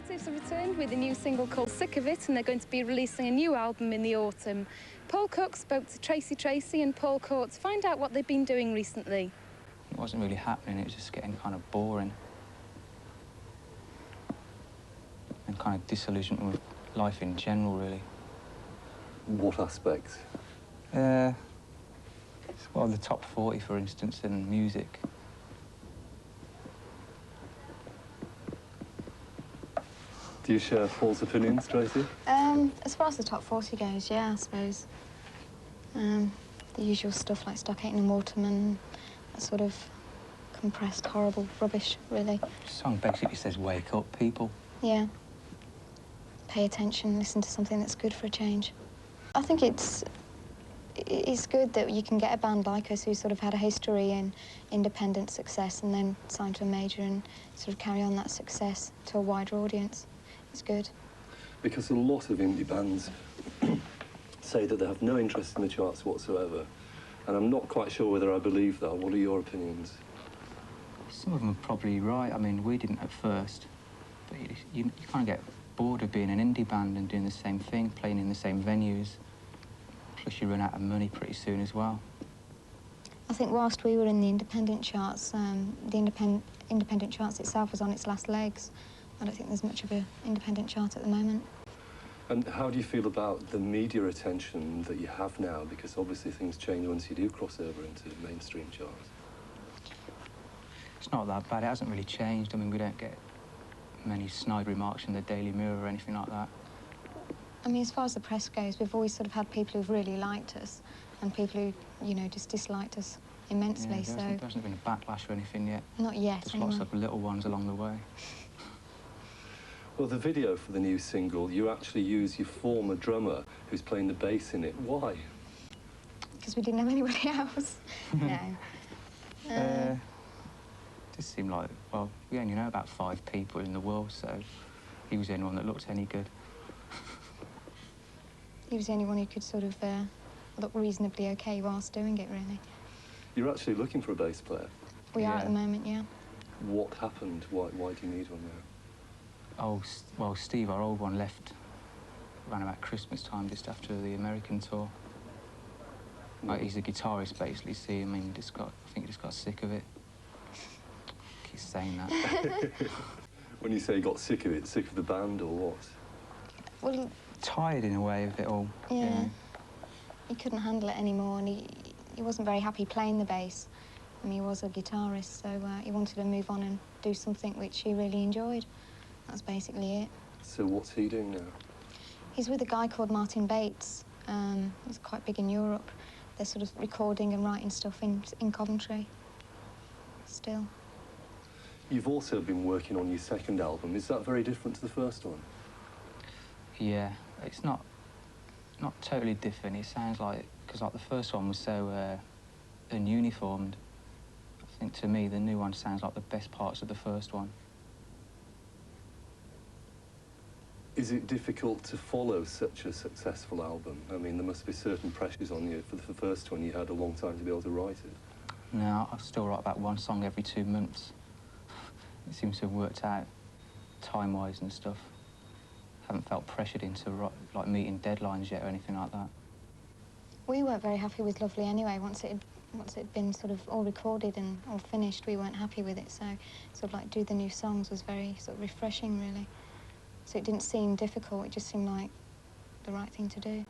Relatives have returned with a new single called Sick of It, and they're going to be releasing a new album in the autumn. Paul Cook spoke to Tracy and Paul Court to find out what they've been doing recently. It wasn't really happening, it was just getting kind of boring. And kind of disillusionment with life in general, really. What aspects? Well, the top 40, for instance, in music. Do you share Paul's opinions, Tracy? As far as the top 40 goes, yeah, I suppose. The usual stuff like Stockhaven and Waterman, that sort of compressed, horrible rubbish, really. The song basically says, wake up, people. Yeah. Pay attention, listen to something that's good for a change. I think it's good that you can get a band like us who sort of had a history in independent success and then sign to a major and sort of carry on that success to a wider audience. It's good. Because a lot of indie bands say that they have no interest in the charts whatsoever, and I'm not quite sure whether I believe that. What are your opinions? Some of them are probably right. I mean, we didn't at first, but you kind of get bored of being an indie band and doing the same thing, playing in the same venues. Plus, you run out of money pretty soon as well. I think whilst we were in the independent charts, the independent charts itself was on its last legs. I don't think there's much of an independent chart at the moment. And how do you feel about the media attention that you have now? Because obviously things change once you do cross over into mainstream charts. It's not that bad. It hasn't really changed. I mean, we don't get many snide remarks in the Daily Mirror or anything like that. I mean, as far as the press goes, we've always sort of had people who've really liked us and people who, you know, just disliked us immensely, Yeah, there hasn't been a backlash or anything yet. Not yet, There's anyway. lots of little ones along the way. Well, the video for the new single, you actually use your former drummer who's playing the bass in it. Why? Because we didn't have anybody else. No. Just seemed like, well, we only know about 5 people in the world, so he was the only one that looked any good. He was the only one who could sort of look reasonably okay whilst doing it, really. You're actually looking for a bass player? We are at the moment, yeah. What happened? Why do you need one now? Oh, well, Steve, our old one, left around about Christmas time, just after the American tour. Like, he's a guitarist, basically, see. I mean, I think he just got sick of it. Keeps saying that. When you say you got sick of it, sick of the band or what? Well, tired in a way of it all. Yeah. He couldn't handle it anymore, and he wasn't very happy playing the bass. I mean, he was a guitarist, so he wanted to move on and do something which he really enjoyed. That's basically it. So what's he doing now? He's with a guy called Martin Bates. He's quite big in Europe. They're sort of recording and writing stuff in Coventry still. You've also been working on your second album. Is that very different to the first one? Yeah, it's not totally different. It sounds like, because like the first one was so ununiformed. I think to me the new one sounds like the best parts of the first one. Is it difficult to follow such a successful album? I mean, there must be certain pressures on you. For the first one, you had a long time to be able to write it. No, I still write about one song every 2 months. It seems to have worked out time-wise and stuff. Haven't felt pressured into like meeting deadlines yet or anything like that. We weren't very happy with Lovely anyway. Once it had been sort of all recorded and all finished, we weren't happy with it. So sort of like do the new songs was very sort of refreshing, really. So it didn't seem difficult. It just seemed like the right thing to do.